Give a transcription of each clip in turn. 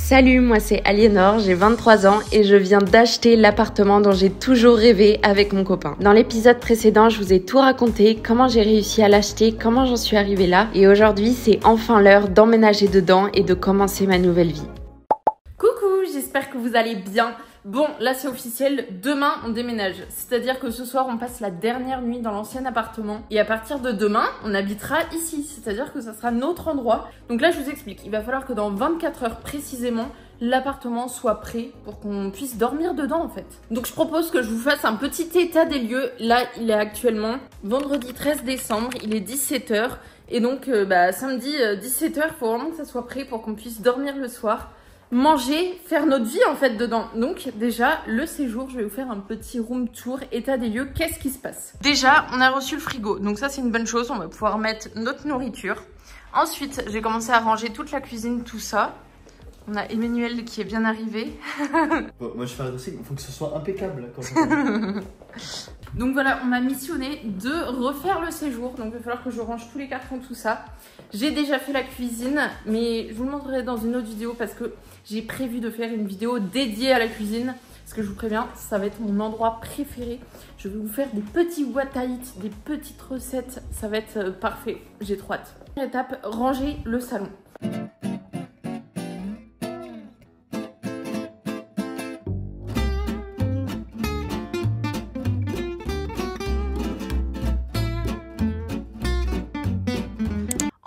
Salut, moi c'est Aliénor, j'ai 23 ans et je viens d'acheter l'appartement dont j'ai toujours rêvé avec mon copain. Dans l'épisode précédent, je vous ai tout raconté, comment j'ai réussi à l'acheter, comment j'en suis arrivée là. Et aujourd'hui, c'est enfin l'heure d'emménager dedans et de commencer ma nouvelle vie. Coucou, j'espère que vous allez bien. Bon, là c'est officiel, demain on déménage. C'est-à-dire que ce soir on passe la dernière nuit dans l'ancien appartement. Et à partir de demain, on habitera ici. C'est-à-dire que ça sera notre endroit. Donc là je vous explique, il va falloir que dans 24 heures précisément, l'appartement soit prêt pour qu'on puisse dormir dedans en fait. Donc je propose que je vous fasse un petit état des lieux. Là il est actuellement vendredi 13 décembre, il est 17 h. Et donc samedi 17 h, il faut vraiment que ça soit prêt pour qu'on puisse dormir le soir. Manger, faire notre vie en fait dedans. Donc déjà, le séjour, je vais vous faire un petit room tour, état des lieux, qu'est-ce qui se passe? Déjà, on a reçu le frigo, donc ça c'est une bonne chose, on va pouvoir mettre notre nourriture. Ensuite, j'ai commencé à ranger toute la cuisine, tout ça. On a Emmanuel qui est bien arrivé. Bon, moi je fais un dressing, il faut que ce soit impeccable quand Donc voilà, on m'a missionné de refaire le séjour. Donc il va falloir que je range tous les cartons, tout ça. J'ai déjà fait la cuisine, mais je vous le montrerai dans une autre vidéo parce que j'ai prévu de faire une vidéo dédiée à la cuisine. Parce que je vous préviens, ça va être mon endroit préféré. Je vais vous faire des petits what I eat, des petites recettes. Ça va être parfait, j'ai trop hâte. Première étape, ranger le salon.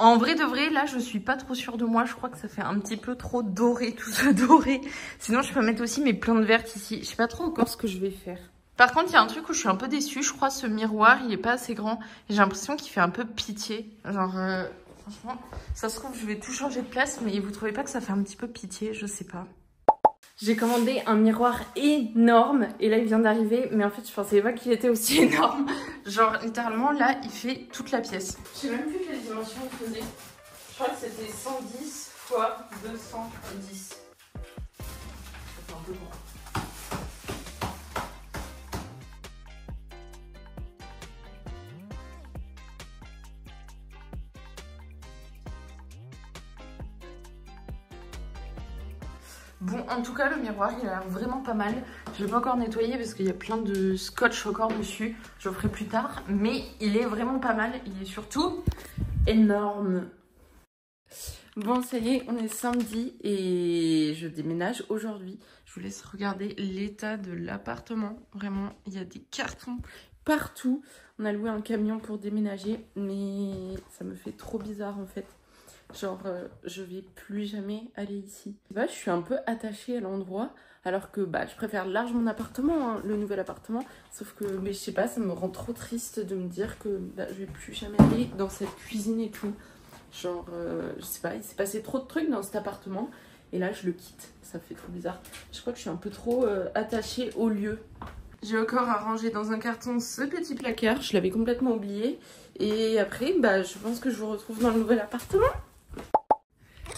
En vrai de vrai, là, je suis pas trop sûre de moi. Je crois que ça fait un petit peu trop doré, tout ce doré. Sinon, je peux mettre aussi mes plantes vertes ici. Je sais pas trop encore ce que je vais faire. Par contre, il y a un truc où je suis un peu déçue. Je crois ce miroir, il est pas assez grand. Et j'ai l'impression qu'il fait un peu pitié. Genre, franchement, ça se trouve, je vais tout changer de place. Mais vous trouvez pas que ça fait un petit peu pitié? Je sais pas. J'ai commandé un miroir énorme et là il vient d'arriver, mais en fait je pensais pas qu'il était aussi énorme. Genre littéralement là il fait toute la pièce. Je sais même plus quelle dimension il faisait. Je crois que c'était 110 x 210. Ça fait un peu grand. Bon, en tout cas, le miroir, il a l'air vraiment pas mal. Je vais pas encore nettoyer parce qu'il y a plein de scotch encore dessus. Je le ferai plus tard. Mais il est vraiment pas mal. Il est surtout énorme. Bon, ça y est, on est samedi et je déménage aujourd'hui. Je vous laisse regarder l'état de l'appartement. Vraiment, il y a des cartons partout. On a loué un camion pour déménager, mais ça me fait trop bizarre en fait. Genre, je vais plus jamais aller ici. Je suis un peu attachée à l'endroit, alors que je préfère largement mon appartement, hein, le nouvel appartement. Sauf que, je sais pas, ça me rend trop triste de me dire que je vais plus jamais aller dans cette cuisine et tout. Genre, je sais pas, il s'est passé trop de trucs dans cet appartement. Et là, je le quitte. Ça fait trop bizarre. Je crois que je suis un peu trop attachée au lieu. J'ai encore à ranger dans un carton ce petit placard. Je l'avais complètement oublié. Et après, je pense que je vous retrouve dans le nouvel appartement.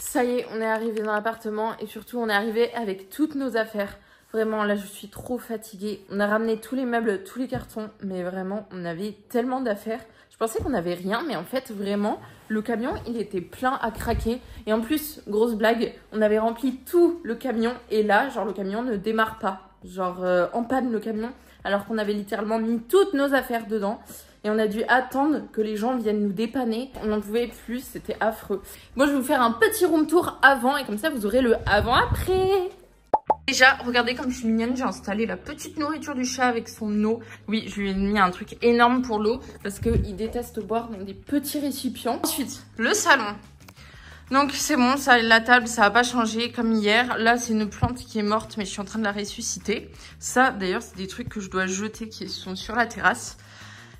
Ça y est, on est arrivé dans l'appartement et surtout on est arrivé avec toutes nos affaires. Vraiment, là je suis trop fatiguée. On a ramené tous les meubles, tous les cartons, mais vraiment on avait tellement d'affaires. Je pensais qu'on n'avait rien, mais en fait vraiment le camion il était plein à craquer. Et en plus, grosse blague, on avait rempli tout le camion et là genre le camion ne démarre pas. Genre en panne le camion alors qu'on avait littéralement mis toutes nos affaires dedans. Et on a dû attendre que les gens viennent nous dépanner. On n'en pouvait plus, c'était affreux. Moi, je vais vous faire un petit room tour avant et comme ça, vous aurez le avant-après. Déjà, regardez comme je suis mignonne. J'ai installé la petite nourriture du chat avec son eau. Oui, je lui ai mis un truc énorme pour l'eau parce qu'il déteste boire dans des petits récipients. Ensuite, le salon. Donc c'est bon, ça, la table, ça n'a pas changé comme hier. Là, c'est une plante qui est morte, mais je suis en train de la ressusciter. Ça, d'ailleurs, c'est des trucs que je dois jeter qui sont sur la terrasse.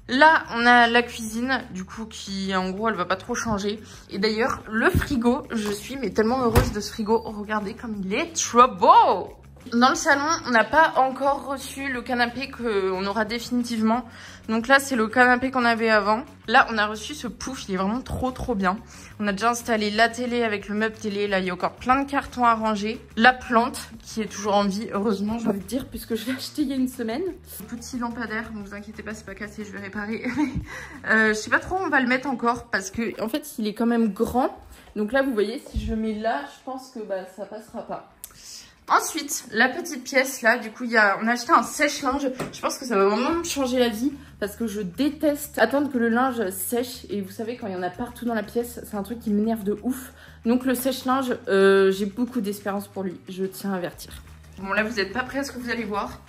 Là, on a la cuisine, du coup, qui, en gros, elle va pas trop changer. Et d'ailleurs, le frigo, je suis mais tellement heureuse de ce frigo. Regardez comme il est trop beau! Dans le salon, on n'a pas encore reçu le canapé qu'on aura définitivement. Donc là, c'est le canapé qu'on avait avant. Là, on a reçu ce pouf, il est vraiment trop bien. On a déjà installé la télé avec le meuble télé. Là, il y a encore plein de cartons à ranger. La plante, qui est toujours en vie, heureusement, j'ai envie de dire, puisque je l'ai acheté il y a une semaine. Petit lampadaire, ne vous inquiétez pas, c'est pas cassé, je vais réparer. Je sais pas trop où on va le mettre encore, parce que en fait, il est quand même grand. Donc là, vous voyez, si je mets là, je pense que bah, ça passera pas. Ensuite, la petite pièce là, du coup, on a acheté un sèche-linge. Je pense que ça va vraiment me changer la vie parce que je déteste attendre que le linge sèche. Et vous savez, quand il y en a partout dans la pièce, c'est un truc qui m'énerve de ouf. Donc le sèche-linge, j'ai beaucoup d'espérance pour lui. Je tiens à avertir. Bon, là, vous n'êtes pas prêts à ce que vous allez voir.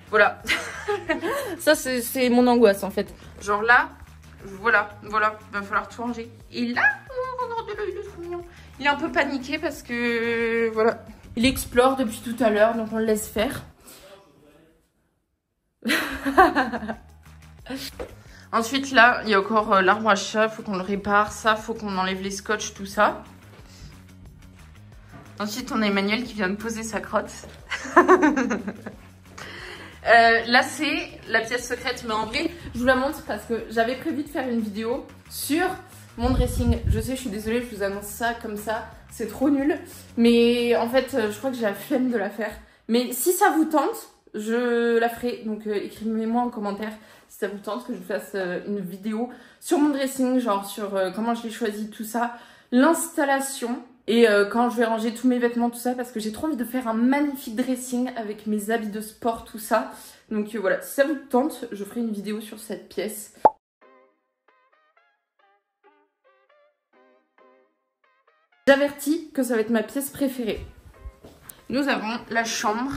Voilà. Ça, c'est mon angoisse en fait. Genre là, voilà. Va falloir tout ranger. Et là, oh, regardez-le, il est trop mignon. Il est un peu paniqué parce que, voilà. Il explore depuis tout à l'heure, donc on le laisse faire. Ensuite, là, il y a encore l'arbre à chat. Faut qu'on le répare. Ça, faut qu'on enlève les scotch, tout ça. Ensuite, on a Emmanuel qui vient de poser sa crotte. Là, c'est la pièce secrète. Mais en vrai, je vous la montre parce que j'avais prévu de faire une vidéo sur mon dressing. Je sais, je suis désolée, je vous annonce ça comme ça. C'est trop nul. Mais en fait, je crois que j'ai la flemme de la faire. Mais si ça vous tente, je la ferai. Donc, écrivez-moi en commentaire si ça vous tente que je vous fasse une vidéo sur mon dressing, genre sur comment je l'ai choisi, tout ça. L'installation. Et quand je vais ranger tous mes vêtements, tout ça, parce que j'ai trop envie de faire un magnifique dressing avec mes habits de sport, tout ça. Donc voilà, si ça vous tente, je ferai une vidéo sur cette pièce. J'avertis que ça va être ma pièce préférée. Nous avons la chambre.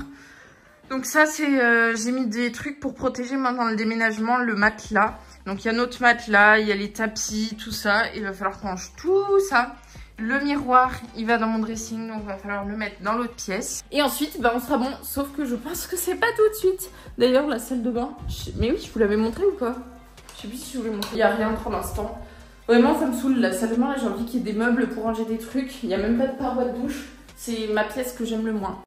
Donc ça, c'est j'ai mis des trucs pour protéger maintenant le déménagement, le matelas. Donc il y a notre matelas, il y a les tapis, tout ça. Il va falloir qu'on range tout ça. Le miroir, il va dans mon dressing, donc il va falloir le mettre dans l'autre pièce. Et ensuite, bah, on sera bon, sauf que je pense que c'est pas tout de suite. D'ailleurs, la salle de bain, mais oui, je vous l'avais montré ou pas? Je sais plus si je vous l'ai montré. Il n'y a rien pour l'instant. Vraiment, ça me saoule, la salle de bain, là, j'ai envie qu'il y ait des meubles pour ranger des trucs. Il n'y a même pas de paroi de douche. C'est ma pièce que j'aime le moins.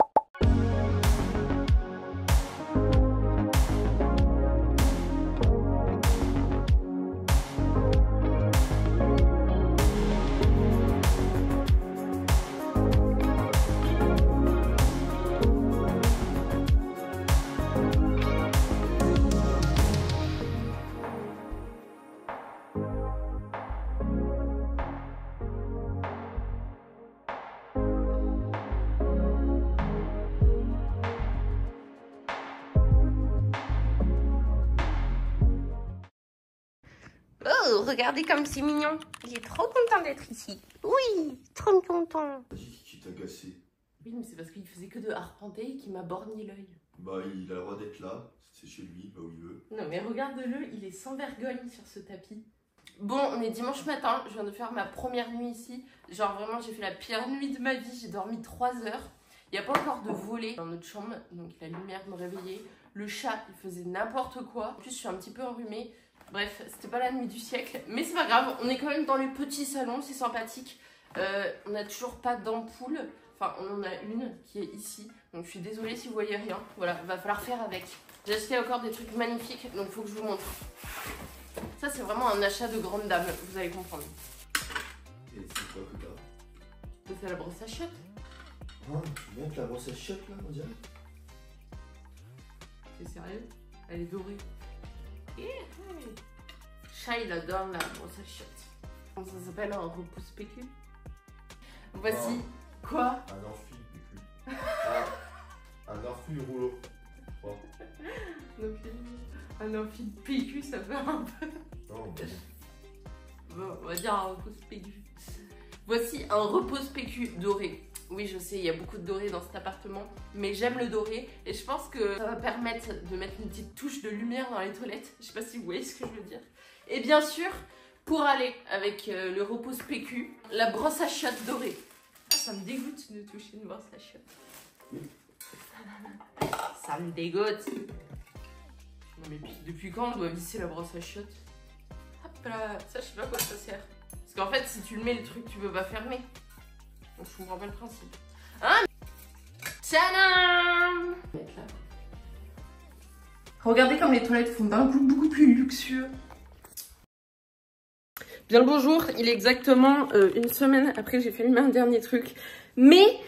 Oh, regardez comme c'est mignon. Il est trop content d'être ici. Oui, trop content. Qui t'a agacé? Oui, mais c'est parce qu'il faisait que de arpenter et qu'il m'a borgné l'œil. Bah, il a le droit d'être là. C'est chez lui, bah où il veut. Non, mais regarde-le, il est sans vergogne sur ce tapis. Bon, on est dimanche matin. Je viens de faire ma première nuit ici. Genre, vraiment, j'ai fait la pire nuit de ma vie. J'ai dormi 3 heures. Il n'y a pas encore de volet dans notre chambre. Donc, la lumière me réveillait. Le chat, il faisait n'importe quoi. En plus, je suis un petit peu enrhumée. Bref, c'était pas la nuit du siècle, mais c'est pas grave, on est quand même dans le petit salon, c'est sympathique. On n'a toujours pas d'ampoule, enfin on en a une qui est ici, donc je suis désolée si vous voyez rien. Voilà, va falloir faire avec. J'ai acheté encore des trucs magnifiques, donc faut que je vous montre. Ça c'est vraiment un achat de grande dame, vous allez comprendre. Et c'est quoi que t'as? C'est la brosse à chiottes. Ah, tu viens de la brosse à chiottes là, on dirait? C'est sérieux? Elle est dorée. Chat, il adore la brosse à chiottes. Ça s'appelle un repousse PQ. Voici quoi? Un amphi PQ. Ah, un amphi rouleau. Oh. Un amphi PQ, ça fait un peu. Non, mais... Bon, on va dire un repousse PQ. Voici un repousse PQ doré. Oui, je sais, il y a beaucoup de doré dans cet appartement, mais j'aime le doré et je pense que ça va permettre de mettre une petite touche de lumière dans les toilettes. Je sais pas si vous voyez ce que je veux dire. Et bien sûr, pour aller avec le repousse PQ, la brosse à chiottes dorée. Ah, ça me dégoûte de toucher une brosse à chiottes. Ça me dégoûte. Non mais depuis quand on doit visser la brosse à chiottes? Hop là, ça je sais pas à quoi ça sert. Parce qu'en fait, si tu le mets, le truc, tu peux pas fermer. Donc je comprends pas le principe. Hein? Tadam! Regardez comme les toilettes font d'un coup beaucoup plus luxueux. Bien le bonjour, il est exactement une semaine après que j'ai filmé un dernier truc. Mais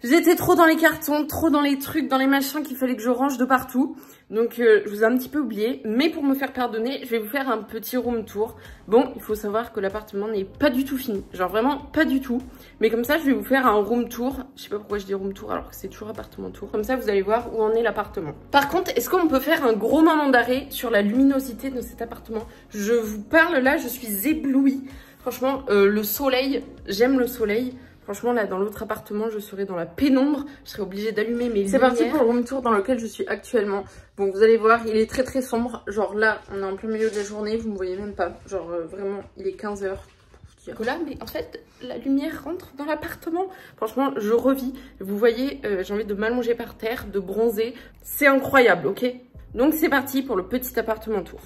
J'étais trop dans les cartons, trop dans les trucs, dans les machins qu'il fallait que je range de partout. Donc je vous ai un petit peu oublié. Mais pour me faire pardonner, je vais vous faire un petit room tour. Bon, il faut savoir que l'appartement n'est pas du tout fini. Genre vraiment pas du tout. Mais comme ça, je vais vous faire un room tour. Je sais pas pourquoi je dis room tour alors que c'est toujours appartement tour. Comme ça, vous allez voir où en est l'appartement. Par contre, est-ce qu'on peut faire un gros moment d'arrêt sur la luminosité de cet appartement? Je vous parle là, je suis éblouie. Franchement, le soleil, j'aime le soleil. Franchement, là, dans l'autre appartement, je serais dans la pénombre. Je serais obligée d'allumer mes lumières. C'est parti pour le room tour dans lequel je suis actuellement. Bon, vous allez voir, il est très très sombre. Genre là, on est en plein milieu de la journée, vous me voyez même pas. Genre vraiment, il est 15 h. Là, mais en fait, la lumière rentre dans l'appartement. Franchement, je revis. Vous voyez, j'ai envie de m'allonger par terre, de bronzer. C'est incroyable, ok? Donc c'est parti pour le petit appartement tour.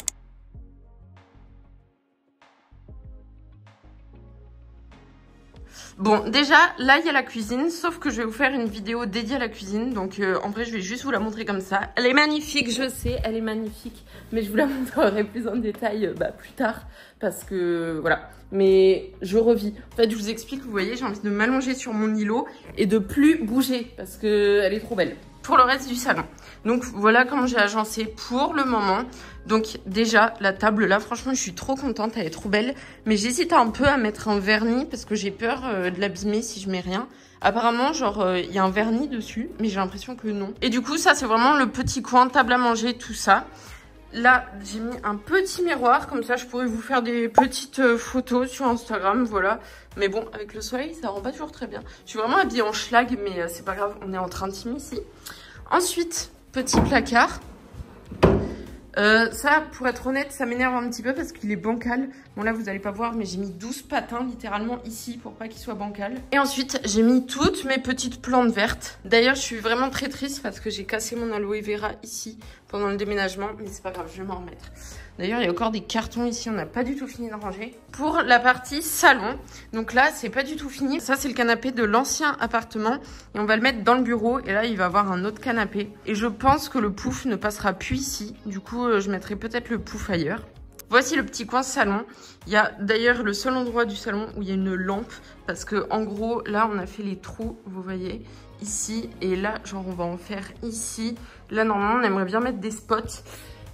Bon, déjà, là, il y a la cuisine, sauf que je vais vous faire une vidéo dédiée à la cuisine. Donc, en vrai, je vais juste vous la montrer comme ça. Elle est magnifique, je sais, elle est magnifique. Mais je vous la montrerai plus en détail plus tard. Parce que, voilà. Mais je revis. En fait, je vous explique, vous voyez, j'ai envie de m'allonger sur mon îlot et de plus bouger parce qu'elle est trop belle. Pour le reste du salon. Donc, voilà comment j'ai agencé pour le moment. Donc déjà, la table là, franchement, je suis trop contente, elle est trop belle. Mais j'hésite un peu à mettre un vernis parce que j'ai peur de l'abîmer si je mets rien. Apparemment, genre, il y a un vernis dessus, mais j'ai l'impression que non. Et du coup, ça, c'est vraiment le petit coin, table à manger, tout ça. Là, j'ai mis un petit miroir, comme ça, je pourrais vous faire des petites photos sur Instagram, voilà. Mais bon, avec le soleil, ça rend pas toujours très bien. Je suis vraiment habillée en schlag, mais c'est pas grave, on est entre intimes ici. Ensuite, petit placard. Ça, pour être honnête, ça m'énerve un petit peu parce qu'il est bancal. Bon là, vous allez pas voir, mais j'ai mis 12 patins littéralement ici pour pas qu'il soit bancal. Et ensuite, j'ai mis toutes mes petites plantes vertes. D'ailleurs, je suis vraiment très triste parce que j'ai cassé mon aloe vera ici pendant le déménagement. Mais c'est pas grave, je vais m'en remettre. D'ailleurs, il y a encore des cartons ici, on n'a pas du tout fini de ranger. Pour la partie salon, donc là, c'est pas du tout fini. Ça, c'est le canapé de l'ancien appartement. Et on va le mettre dans le bureau. Et là, il va avoir un autre canapé. Et je pense que le pouf ne passera plus ici. Du coup, je mettrai peut-être le pouf ailleurs. Voici le petit coin salon. Il y a d'ailleurs le seul endroit du salon où il y a une lampe. Parce que en gros, là, on a fait les trous, vous voyez, ici. Et là, genre, on va en faire ici. Là, normalement, on aimerait bien mettre des spots.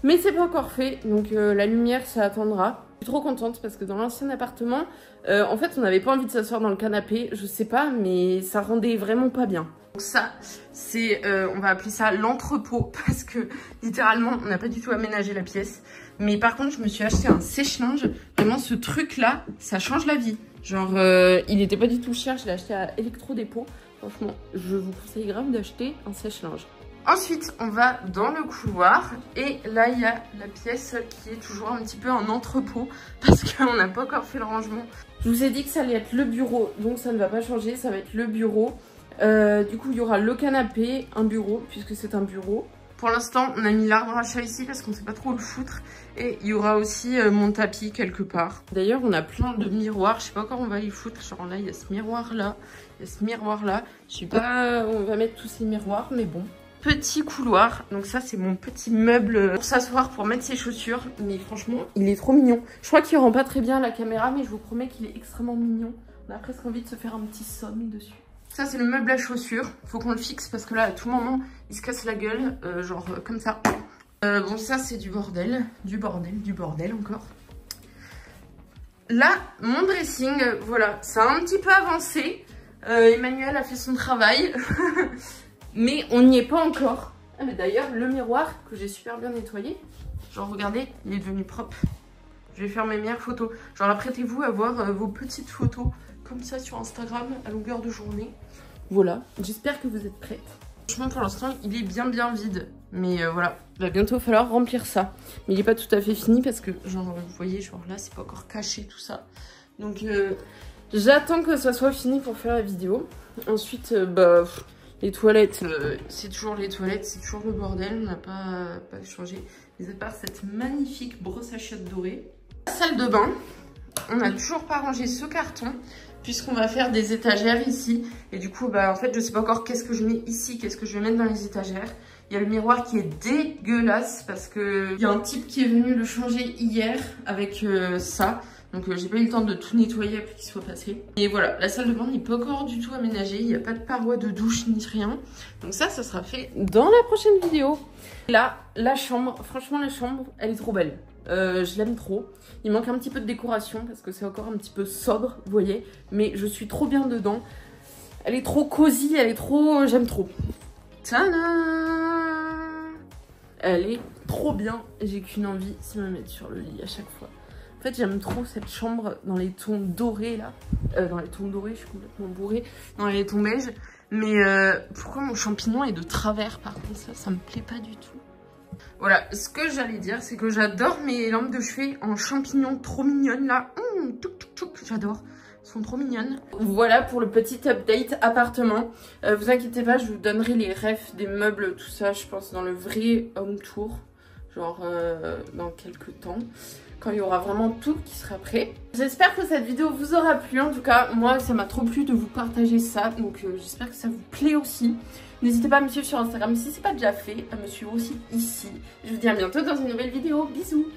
Mais c'est pas encore fait, donc la lumière, ça attendra. Je suis trop contente parce que dans l'ancien appartement, en fait, on n'avait pas envie de s'asseoir dans le canapé. Je sais pas, mais ça rendait vraiment pas bien. Donc ça, c'est, on va appeler ça l'entrepôt parce que littéralement, on n'a pas du tout aménagé la pièce. Mais par contre, je me suis acheté un sèche-linge. Vraiment, ce truc-là, ça change la vie. Genre, il n'était pas du tout cher. Je l'ai acheté à Electrodépôt. Franchement, je vous conseille grave d'acheter un sèche-linge. Ensuite, on va dans le couloir et là, il y a la pièce qui est toujours un petit peu en entrepôt parce qu'on n'a pas encore fait le rangement. Je vous ai dit que ça allait être le bureau, donc ça ne va pas changer, ça va être le bureau. Du coup, il y aura le canapé, un bureau, puisque c'est un bureau. Pour l'instant, on a mis l'arbre à chat ici parce qu'on ne sait pas trop le foutre. Et il y aura aussi mon tapis quelque part. D'ailleurs, on a plein de miroirs. Je sais pas quand on va les foutre. Genre là, il y a ce miroir-là. Il y a ce miroir-là. Je sais pas où on va mettre tous ces miroirs, mais bon. Petit couloir, donc ça c'est mon petit meuble pour s'asseoir, pour mettre ses chaussures. Mais franchement, il est trop mignon. Je crois qu'il rend pas très bien à la caméra, mais je vous promets qu'il est extrêmement mignon. On a presque envie de se faire un petit somme dessus. Ça c'est le meuble à chaussures, faut qu'on le fixe parce que là à tout moment il se casse la gueule, genre comme ça. Bon ça c'est du bordel encore. Là mon dressing, voilà, ça a un petit peu avancé. Emmanuel a fait son travail. Mais on n'y est pas encore. Ah mais d'ailleurs, le miroir que j'ai super bien nettoyé, genre regardez, il est devenu propre. Je vais faire mes meilleures photos. Genre apprêtez-vous à voir vos petites photos comme ça sur Instagram à longueur de journée. Voilà, j'espère que vous êtes prêtes. Franchement, pour l'instant, il est bien vide. Mais voilà, il va bientôt falloir remplir ça. Mais il n'est pas tout à fait fini parce que, genre, vous voyez, genre là, c'est pas encore caché tout ça. Donc, j'attends que ça soit fini pour faire la vidéo. Ensuite, les toilettes, c'est toujours les toilettes, c'est toujours le bordel, on n'a pas changé. Mais à part cette magnifique brosse à chiottes dorée. La salle de bain, on n'a toujours pas rangé ce carton, puisqu'on va faire des étagères ici. Et du coup, en fait, je sais pas encore qu'est-ce que je mets ici, qu'est-ce que je vais mettre dans les étagères. Il y a le miroir qui est dégueulasse, parce que il y a un type qui est venu le changer hier avec ça. Donc j'ai pas eu le temps de tout nettoyer après qu'il soit passé. Et voilà, la salle de bain n'est pas encore du tout aménagée. Il n'y a pas de paroi de douche ni rien. Donc ça sera fait dans la prochaine vidéo. Là, la chambre, franchement la chambre, elle est trop belle. Je l'aime trop. Il manque un petit peu de décoration parce que c'est encore un petit peu sobre, vous voyez. Mais je suis trop bien dedans. Elle est trop cosy, elle est trop... J'aime trop. Tadam! Elle est trop bien. J'ai qu'une envie, c'est me mettre sur le lit à chaque fois. En fait, j'aime trop cette chambre dans les tons dorés, là. Dans les tons dorés, je suis complètement bourrée. Dans les tons beige. Mais pourquoi mon champignon est de travers, par contre, ça me plaît pas du tout. Voilà, ce que j'allais dire, c'est que j'adore mes lampes de chevet en champignons trop mignonnes, là. J'adore. Elles sont trop mignonnes. Voilà pour le petit update appartement. Vous inquiétez pas, je vous donnerai les refs des meubles, tout ça, je pense, dans le vrai home tour. Genre dans quelques temps. Quand il y aura vraiment tout qui sera prêt. J'espère que cette vidéo vous aura plu. En tout cas, moi, ça m'a trop plu de vous partager ça. Donc j'espère que ça vous plaît aussi. N'hésitez pas à me suivre sur Instagram si ce n'est pas déjà fait. À me suivre aussi ici. Je vous dis à bientôt dans une nouvelle vidéo. Bisous!